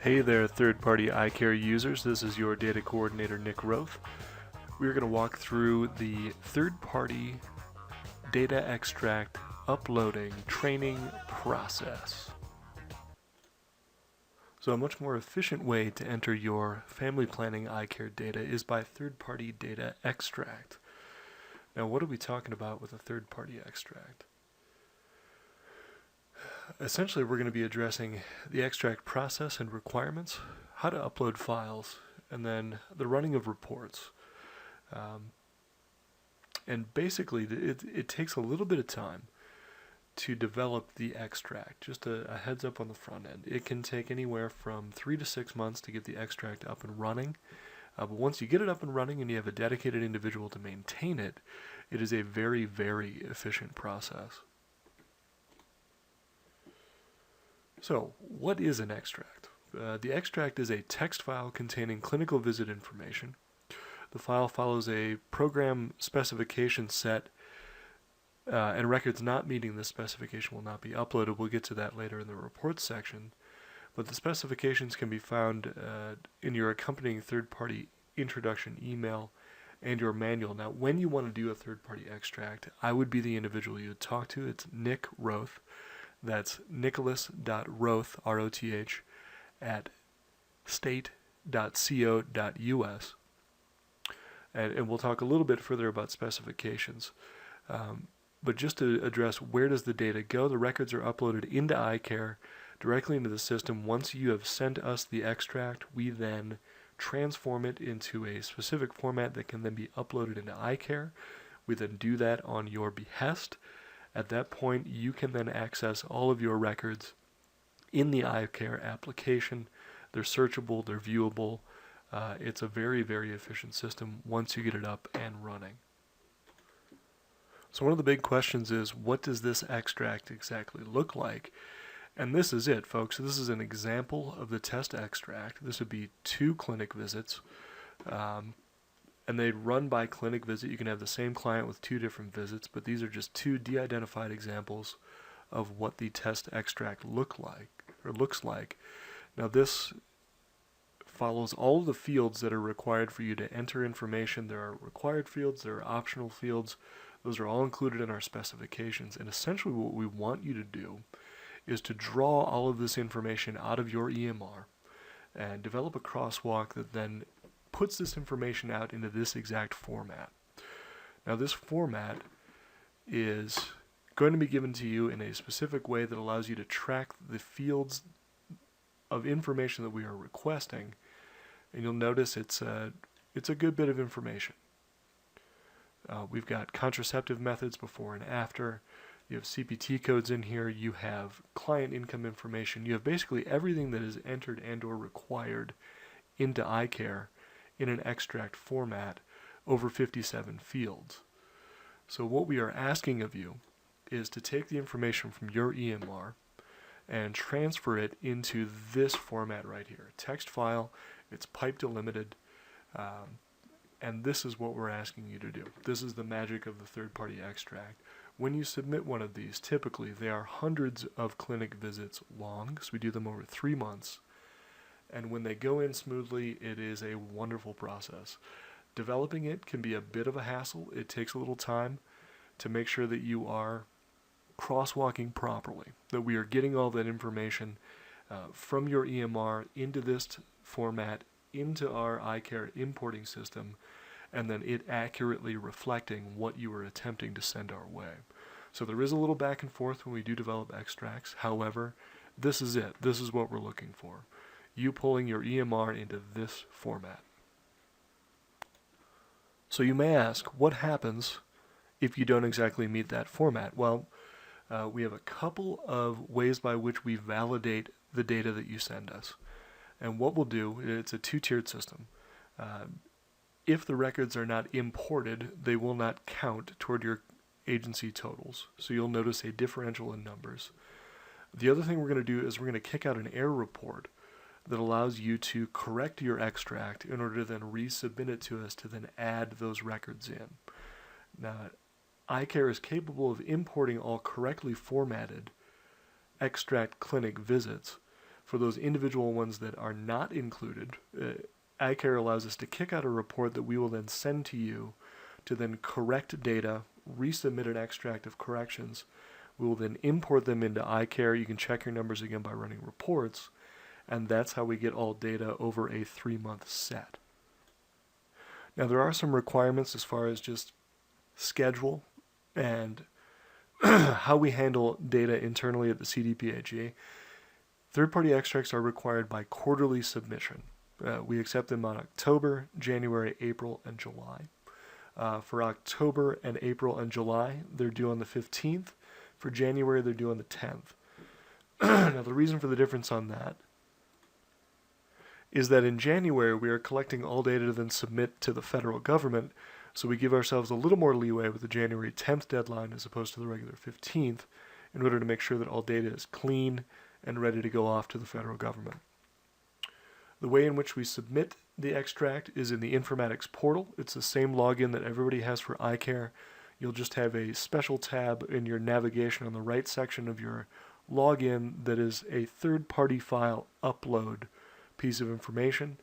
Hey there, third-party iCare users. This is your data coordinator, Nick Roth. We're going to walk through the third-party data extract uploading training process. So a much more efficient way to enter your family planning iCare data is by third-party data extract. Now, what are we talking about with a third-party extract? Essentially, we're going to be addressing the extract process and requirements, how to upload files, and then the running of reports. And basically, it takes a little bit of time to develop the extract. Just a heads up on the front end. It can take anywhere from 3 to 6 months to get the extract up and running. But once you get it up and running and you have a dedicated individual to maintain it, it is a very, very efficient process. So, what is an extract? The extract is a text file containing clinical visit information. The file follows a program specification set, and records not meeting this specification will not be uploaded. We'll get to that later in the reports section. But the specifications can be found in your accompanying third-party introduction email and your manual. Now, when you want to do a third-party extract, I would be the individual you would talk to. It's Nick Roth. That's nicholas.roth, R-O-T-H, at state.co.us. And we'll talk a little bit further about specifications. But just to address where does the data go, the records are uploaded into iCare directly into the system. Once you have sent us the extract, we then transform it into a specific format that can then be uploaded into iCare. We then do that on your behest. At that point, you can then access all of your records in the iCare application. They're searchable, they're viewable. It's a very, very efficient system once you get it up and running. So one of the big questions is, what does this extract exactly look like? And this is it, folks. This is an example of the test extract. This would be 2 clinic visits. And they run by clinic visit. You can have the same client with 2 different visits, but these are just 2 de-identified examples of what the test extract looks like. Now this follows all of the fields that are required for you to enter information. There are required fields, there are optional fields. Those are all included in our specifications. And essentially what we want you to do is to draw all of this information out of your EMR and develop a crosswalk that then puts this information out into this exact format. Now this format is going to be given to you in a specific way that allows you to track the fields of information that we are requesting, and you'll notice it's a good bit of information. We've got contraceptive methods before and after. You have CPT codes in here. You have client income information. You have basically everything that is entered and or required into iCare in an extract format over 57 fields. So what we are asking of you is to take the information from your EMR and transfer it into this format right here. Text file, it's pipe delimited, and this is what we're asking you to do. This is the magic of the third-party extract. When you submit one of these, typically they are hundreds of clinic visits long, so we do them over 3 months. And when they go in smoothly, it is a wonderful process. Developing it can be a bit of a hassle. It takes a little time to make sure that you are crosswalking properly, that we are getting all that information from your EMR into this format, into our iCare importing system, and then it accurately reflecting what you are attempting to send our way. So there is a little back and forth when we do develop extracts. However, this is it. This is what we're looking for. You pulling your EMR into this format. So you may ask, what happens if you don't exactly meet that format? Well, we have a couple of ways by which we validate the data that you send us. And what we'll do, it's a 2-tiered system. If the records are not imported, they will not count toward your agency totals. So you'll notice a differential in numbers. The other thing we're going to do is we're going to kick out an error report that allows you to correct your extract in order to then resubmit it to us to then add those records in. Now, iCare is capable of importing all correctly formatted extract clinic visits For those individual ones that are not included, iCare allows us to kick out a report that we will then send to you to then correct data, resubmit an extract of corrections. We will then import them into iCare. You can check your numbers again by running reports, and that's how we get all data over a 3-month set. Now, there are some requirements as far as just schedule and how we handle data internally at the CDPHE. Third-party extracts are required by quarterly submission. We accept them on October, January, April, and July. For October and April and July, they're due on the 15th. For January, they're due on the 10th. Now, the reason for the difference on that is that in January, we are collecting all data to then submit to the federal government, so we give ourselves a little more leeway with the January 10th deadline as opposed to the regular 15th in order to make sure that all data is clean and ready to go off to the federal government. The way in which we submit the extract is in the informatics portal. It's the same login that everybody has for iCare. You'll just have a special tab in your navigation on the right section of your login that is a third-party file upload piece of information.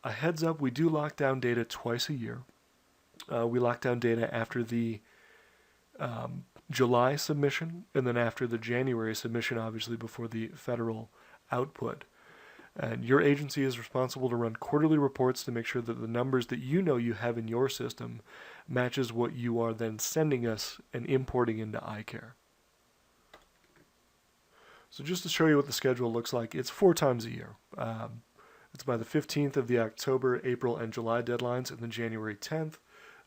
A heads up, we do lock down data twice a year. We lock down data after the July submission and then after the January submission, obviously before the federal output. And your agency is responsible to run quarterly reports to make sure that the numbers that you know you have in your system matches what you are then sending us and importing into iCare. So just to show you what the schedule looks like, it's 4 times a year. It's by the 15th of the October, April, and July deadlines, and then January 10th,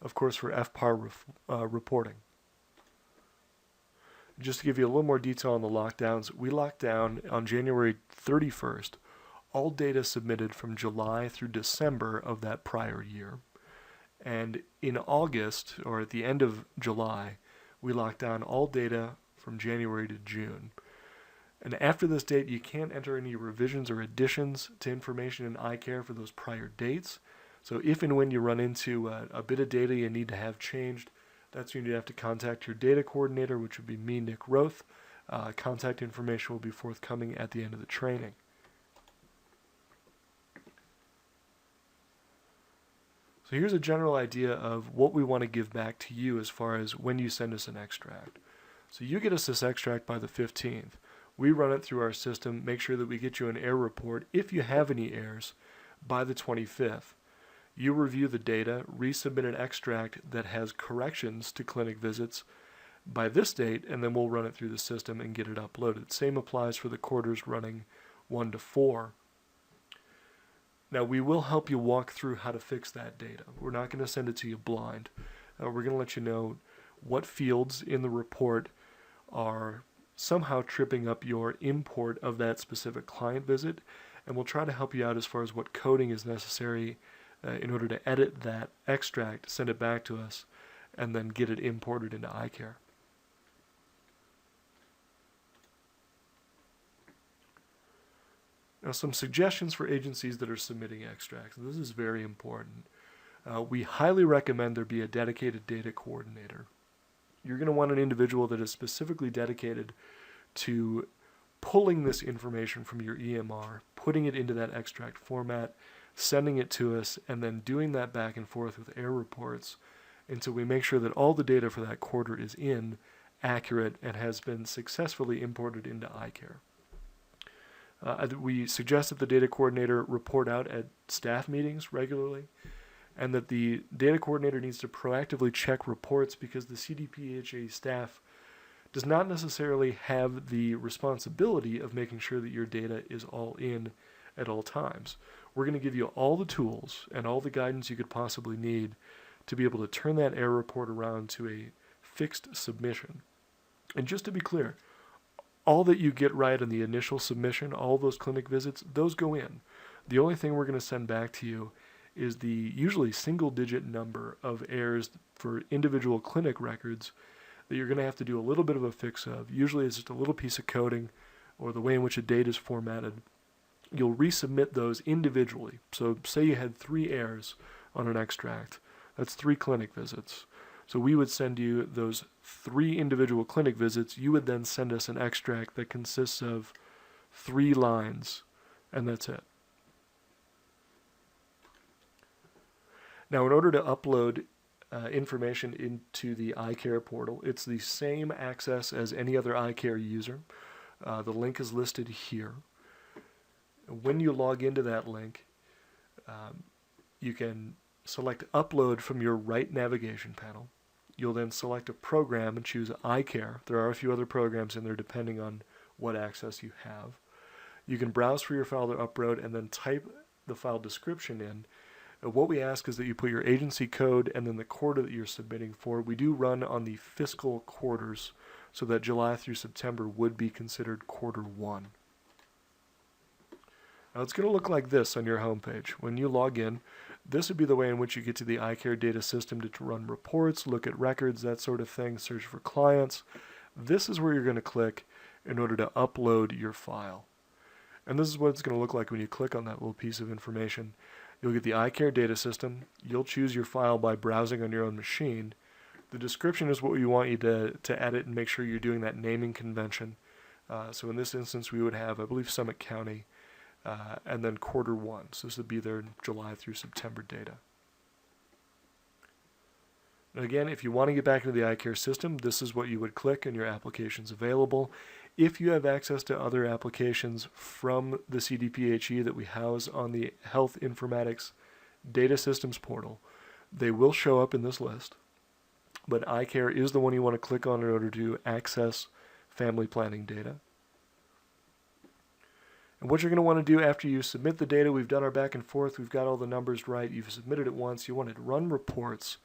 of course, for FPAR reporting. Just to give you a little more detail on the lockdowns, we locked down on January 31st all data submitted from July through December of that prior year. And in August, or at the end of July, we locked down all data from January to June. And after this date, you can't enter any revisions or additions to information in iCare for those prior dates. So if and when you run into a bit of data you need to have changed, that's when you have to contact your data coordinator, which would be me, Nick Roth. Contact information will be forthcoming at the end of the training. So here's a general idea of what we want to give back to you as far as when you send us an extract. So you get us this extract by the 15th. We run it through our system, make sure that we get you an error report, if you have any errors, by the 25th. You review the data, resubmit an extract that has corrections to clinic visits by this date, and then we'll run it through the system and get it uploaded. Same applies for the quarters running 1 to 4. Now, we will help you walk through how to fix that data. We're not going to send it to you blind. We're going to let you know what fields in the report are somehow tripping up your import of that specific client visit, and we'll try to help you out as far as what coding is necessary in order to edit that extract, send it back to us, and then get it imported into iCare. Now, some suggestions for agencies that are submitting extracts. This is very important. We highly recommend there be a dedicated data coordinator. You're going to want an individual that is specifically dedicated to pulling this information from your EMR, putting it into that extract format, sending it to us, and then doing that back and forth with error reports until we make sure that all the data for that quarter is accurate, and has been successfully imported into iCare. We suggest that the data coordinator report out at staff meetings regularly, and that the data coordinator needs to proactively check reports because the CDPHE staff does not necessarily have the responsibility of making sure that your data is all in at all times. We're going to give you all the tools and all the guidance you could possibly need to be able to turn that error report around to a fixed submission. And just to be clear, all that you get right on the initial submission, all those clinic visits, those go in. The only thing we're going to send back to you is the usually single-digit number of errors for individual clinic records that you're going to have to do a little bit of a fix of. Usually it's just a little piece of coding or the way in which a date is formatted. You'll resubmit those individually. So say you had 3 errors on an extract. That's 3 clinic visits. So we would send you those 3 individual clinic visits. You would then send us an extract that consists of 3 lines And that's it. Now, in order to upload information into the iCare portal, it's the same access as any other iCare user. The link is listed here. When you log into that link, you can select Upload from your right navigation panel. You'll then select a program and choose iCare. There are a few other programs in there depending on what access you have. You can browse for your file to upload and then type the file description in. What we ask is that you put your agency code and then the quarter that you're submitting for. We do run on the fiscal quarters, so that July through September would be considered quarter one. Now it's going to look like this on your homepage. When you log in, this would be the way in which you get to the iCare data system to run reports, look at records, that sort of thing, search for clients. This is where you're going to click in order to upload your file. And this is what it's going to look like when you click on that little piece of information. You'll get the iCare data system. You'll choose your file by browsing on your own machine. The description is what we want you to edit and make sure you're doing that naming convention. So in this instance, we would have, I believe, Summit County, and then quarter one. So this would be their July through September data. And again, if you want to get back into the iCare system, this is what you would click and your application's available. If you have access to other applications from the CDPHE that we house on the Health Informatics Data Systems portal, they will show up in this list. But iCare is the one you want to click on in order to access family planning data. And what you're going to want to do after you submit the data, we've done our back and forth, we've got all the numbers right, you've submitted it once, you want to run reports.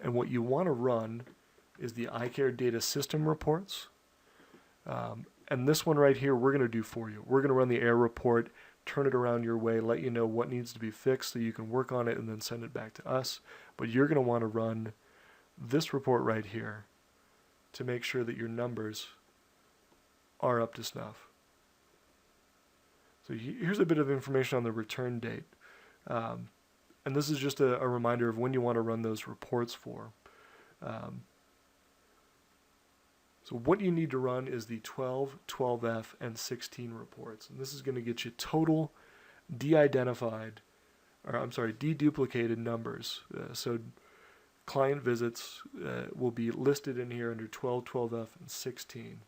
And what you want to run is the iCare data system reports. And this one right here, we're going to do for you. We're going to run the error report, turn it around your way, let you know what needs to be fixed so you can work on it and then send it back to us. But you're going to want to run this report right here to make sure that your numbers are up to snuff. So here's a bit of information on the return date. And this is just a reminder of when you want to run those reports for. So what you need to run is the 12, 12F, and 16 reports. And this is going to get you total de-duplicated numbers. So client visits will be listed in here under 12, 12F, and 16.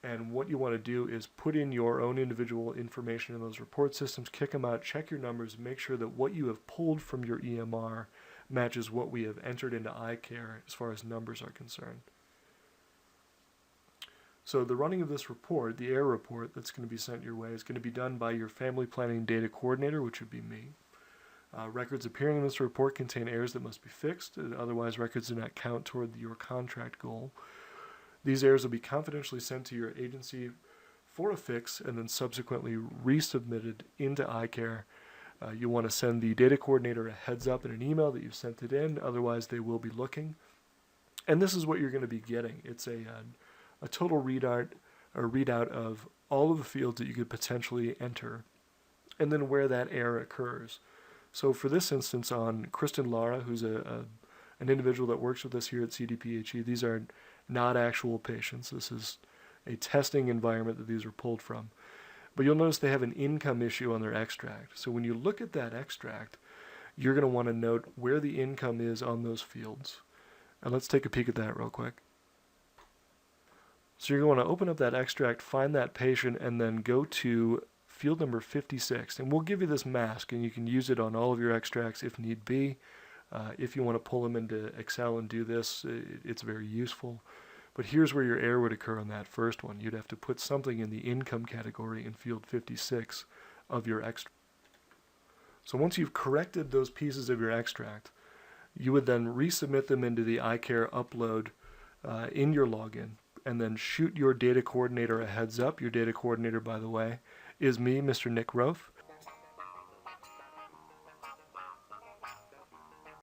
And what you want to do is put in your own individual information in those report systems, kick them out, check your numbers, make sure that what you have pulled from your EMR matches what we have entered into iCare as far as numbers are concerned. So the running of this report, the error report that's going to be sent your way, is going to be done by your family planning data coordinator, which would be me. Records appearing in this report contain errors that must be fixed, otherwise records do not count toward your contract goal. These errors will be confidentially sent to your agency for a fix and then subsequently resubmitted into iCare. You want to send the data coordinator a heads up in an email that you've sent it in, otherwise they will be looking. And this is what you're going to be getting. It's a total readout of all of the fields that you could potentially enter and then where that error occurs. So for this instance on Kristen Lara, who's an individual that works with us here at CDPHE, these are not actual patients. This is a testing environment that these are pulled from. But you'll notice they have an income issue on their extract. So when you look at that extract, you're going to want to note where the income is on those fields. And let's take a peek at that real quick. So you're going to open up that extract, find that patient, and then go to field number 56. And we'll give you this mask, and you can use it on all of your extracts if need be. If you want to pull them into Excel and do this, it's very useful. But here's where your error would occur on that first one. You'd have to put something in the income category in field 56 of your extract. So once you've corrected those pieces of your extract, you would then resubmit them into the iCare upload in your login, and then shoot your data coordinator a heads up. Your data coordinator, by the way, is me, Mr. Nick Roth.